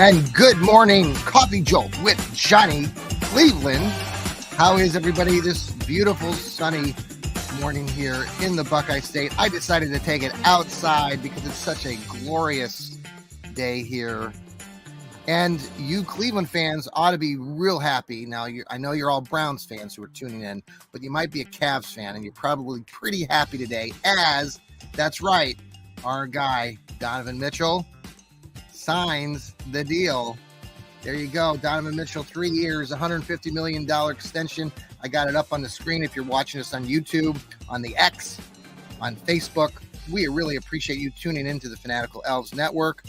And good morning, Coffee Jolt with Johnny Cleveland. How is everybody this beautiful sunny morning here in the Buckeye State? I decided to take it outside because it's such a glorious day here. And you Cleveland fans ought to be real happy. Now, I know you're all Browns fans who are tuning in, but you might be a Cavs fan, and you're probably pretty happy today as, that's right, our guy, Donovan Mitchell, signs the deal. There you go. Donovan Mitchell, 3 years, $150 million extension. I got it up on the screen if you're watching us on YouTube, on the X, on Facebook. We really appreciate you tuning into the Fanatical Elves Network,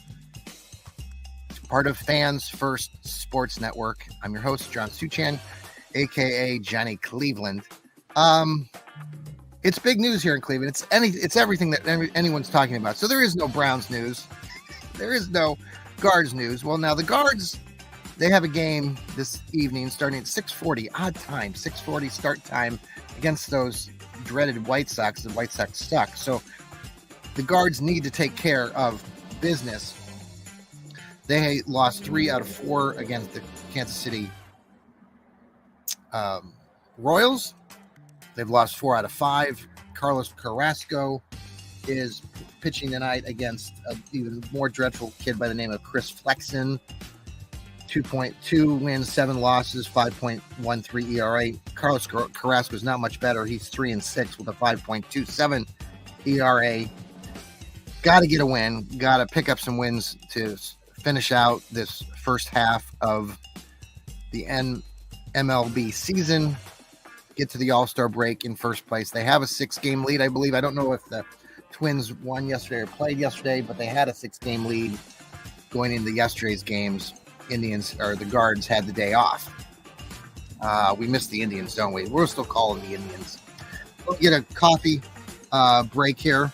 part of Fans First Sports Network. I'm your host, John Suchan, a.k.a. Johnny Cleveland. It's big news here in Cleveland. It's everything that anyone's talking about. So there is no Browns news. There is no Guards news. Well, now the Guards, they have a game this evening starting at 6:40, odd time, 6:40 start time against those dreaded White Sox. The White Sox suck. So the Guards need to take care of business. They lost 3 out of 4 against the Kansas City Royals. They've lost 4 out of 5. Carlos Carrasco is pitching tonight against an even more dreadful kid by the name of Chris Flexen. 2.2 wins, 7 losses, 5.13 ERA. Carlos Carrasco is not much better. He's 3-6 with a 5.27 ERA. Got to get a win. Got to pick up some wins to finish out this first half of the MLB season. Get to the All-Star break in first place. They have a 6-game lead, I believe. I don't know if the Twins won yesterday or played yesterday, but they had a 6-game lead going into yesterday's games. The Guards had the day off. We missed the Indians, don't we? We're still calling the Indians. We'll get a coffee break here.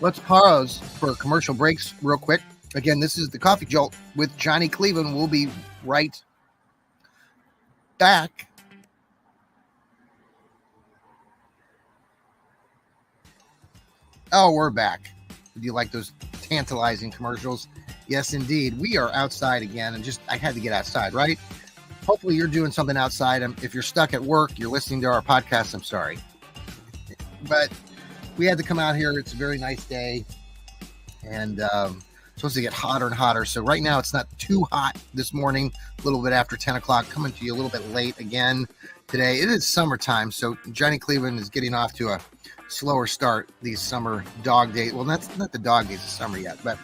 Let's pause for commercial breaks real quick. Again, this is the Coffee Jolt with Johnny Cleveland. We'll be right back. Oh, we're back. Did you like those tantalizing commercials? Yes, indeed. We are outside again, and I had to get outside, right? Hopefully you're doing something outside. If you're stuck at work, you're listening to our podcast, I'm sorry. But we had to come out here. It's a very nice day, and supposed to get hotter and hotter. So right now it's not too hot this morning, a little bit after 10 o'clock, coming to you a little bit late again today. It is summertime, so Johnny Cleveland is getting off to a slower start these summer dog days. Well, that's not the dog days of summer yet, but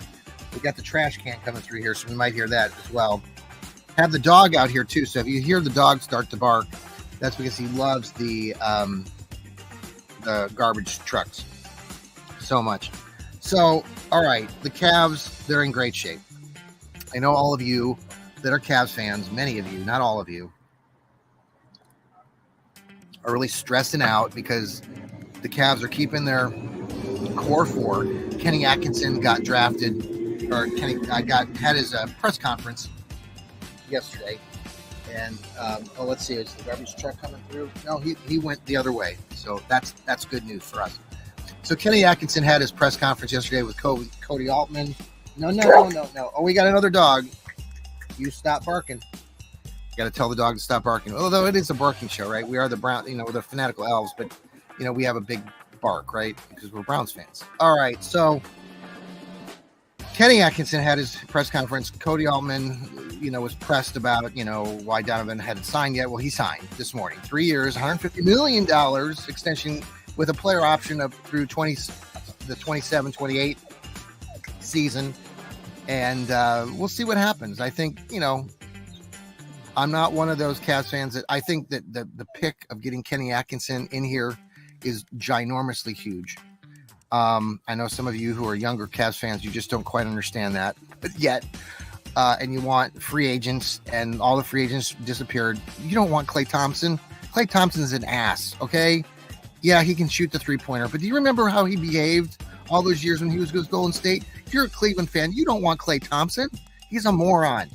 we got the trash can coming through here, so we might hear that as well. Have the dog out here too, so if you hear the dog start to bark, that's because he loves the garbage trucks so much. So, all right, the Cavs, they're in great shape. I know all of you that are Cavs fans, many of you, not all of you, are really stressing out because the Cavs are keeping their core 4. Kenny Atkinson got drafted, or had his press conference yesterday. And let's see, is the garbage truck coming through? No, he went the other way. So that's good news for us. So Kenny Atkinson had his press conference yesterday with Cody Altman. No. Oh, we got another dog. You stop barking. You got to tell the dog to stop barking. Although it is a barking show, right? We are the Brown, we're the Fanatical Elves, but we have a big bark, right? Because we're Browns fans. All right, so Kenny Atkinson had his press conference. Cody Altman, was pressed about, why Donovan hadn't signed yet. Well, he signed this morning. 3 years, $150 million extension with a player option up through the 27-28 season. And we'll see what happens. I think, I'm not one of those Cavs fans that I think that the pick of getting Kenny Atkinson in here is ginormously huge. I know some of you who are younger Cavs fans, you just don't quite understand that yet. And you want free agents, and all the free agents disappeared. You don't want Klay Thompson. Klay Thompson's an ass, okay? Yeah, he can shoot the three-pointer, but do you remember how he behaved all those years when he was with Golden State? If you're a Cleveland fan, you don't want Klay Thompson. He's a moron.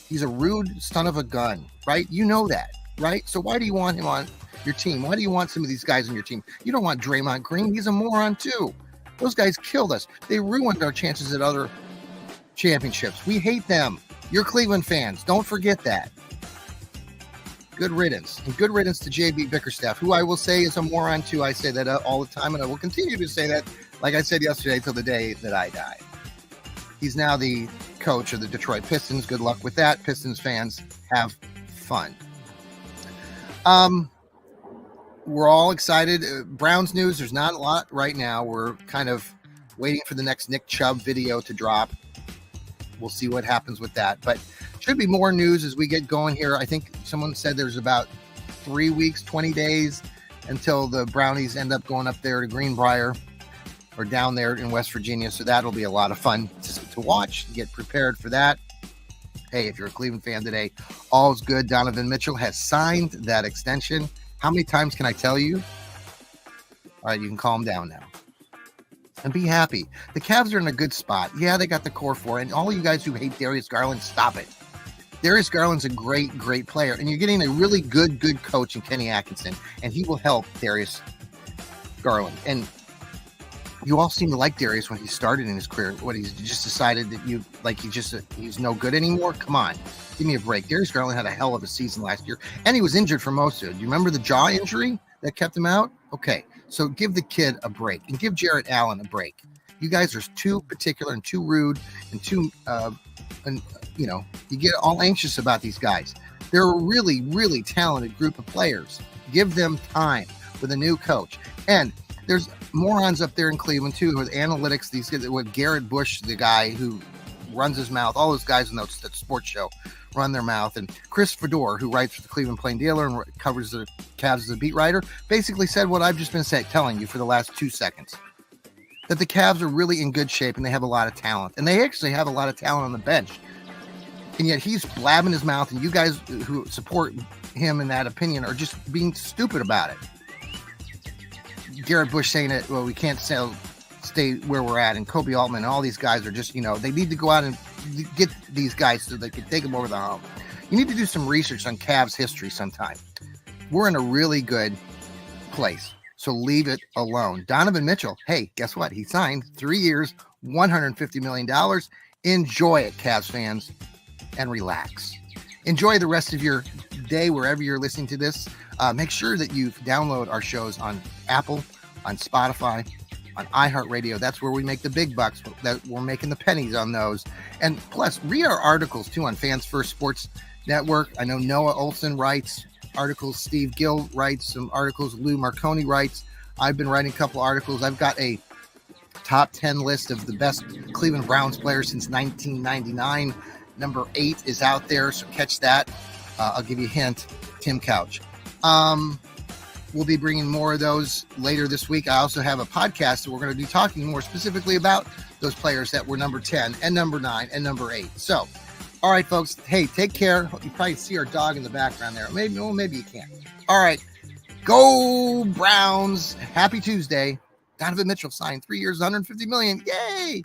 He's a rude son of a gun, right? You know that, right? So why do you want him on your team? Why do you want some of these guys on your team? You don't want Draymond Green. He's a moron too. Those guys killed us. They ruined our chances at other championships. We hate them. You're Cleveland fans. Don't forget that. Good riddance. And good riddance to JB Bickerstaff, who I will say is a moron too. I say that all the time, and I will continue to say that, like I said yesterday, till the day that I die. He's now the coach of the Detroit Pistons. Good luck with that. Pistons fans, have fun. We're all excited. Browns news, there's not a lot right now. We're kind of waiting for the next Nick Chubb video to drop. We'll see what happens with that. But should be more news as we get going here. I think someone said there's about 3 weeks, 20 days until the Brownies end up going up there to Greenbrier or down there in West Virginia. So that'll be a lot of fun to watch, get prepared for that. Hey, if you're a Cleveland fan today, all's good. Donovan Mitchell has signed that extension. How many times can I tell you? All right, you can calm down now and be happy. The Cavs are in a good spot. Yeah, they got the core four. And all you guys who hate Darius Garland, stop it. Darius Garland's a great, great player. And you're getting a really good coach in Kenny Atkinson. And he will help Darius Garland. And you all seem to like Darius when he started in his career. What, he's just decided that he's no good anymore? Come on. Give me a break. Darius Garland had a hell of a season last year. And he was injured for most of it. Do you remember the jaw injury that kept him out? Okay. So give the kid a break and give Jarrett Allen a break. You guys are too particular and too rude and too, you get all anxious about these guys. They're a really, really talented group of players. Give them time with a new coach. And there's morons up there in Cleveland too with analytics. These guys, with Garrett Bush, the guy who runs his mouth. All those guys in that sports show run their mouth. And Chris Fedor, who writes for the Cleveland Plain Dealer and covers the Cavs as a beat writer, basically said what I've just been telling you for the last 2 seconds. That the Cavs are really in good shape and they have a lot of talent. And they actually have a lot of talent on the bench. And yet he's blabbing his mouth, and you guys who support him in that opinion are just being stupid about it. Garrett Bush saying that, well, we can't stay where we're at, and Kobe Altman and all these guys are just, they need to go out and get these guys so they can take them over the hump. You need to do some research on Cavs history sometime. We're in a really good place, so leave it alone. Donovan Mitchell, hey, guess what? He signed 3 years, $150 million. Enjoy it, Cavs fans, and relax. Enjoy the rest of your day wherever you're listening to this. Make sure that you download our shows on Apple, on Spotify, on iHeartRadio. That's where we make the big bucks. That we're making the pennies on those. And plus, read our articles too on Fans First Sports Network. I know Noah Olson writes articles. Steve Gill writes some articles. Lou Marconi writes. I've been writing a couple articles. I've got a top 10 list of the best Cleveland Browns players since 1999. Number 8 is out there, so catch that. I'll give you a hint. Tim Couch. We'll be bringing more of those later this week. I also have a podcast that we're going to be talking more specifically about those players that were number 10 and number 9 and number 8. So, all right, folks. Hey, take care. You probably see our dog in the background there. Maybe you can't. All right. Go Browns. Happy Tuesday. Donovan Mitchell signed 3 years, $150 million. Yay!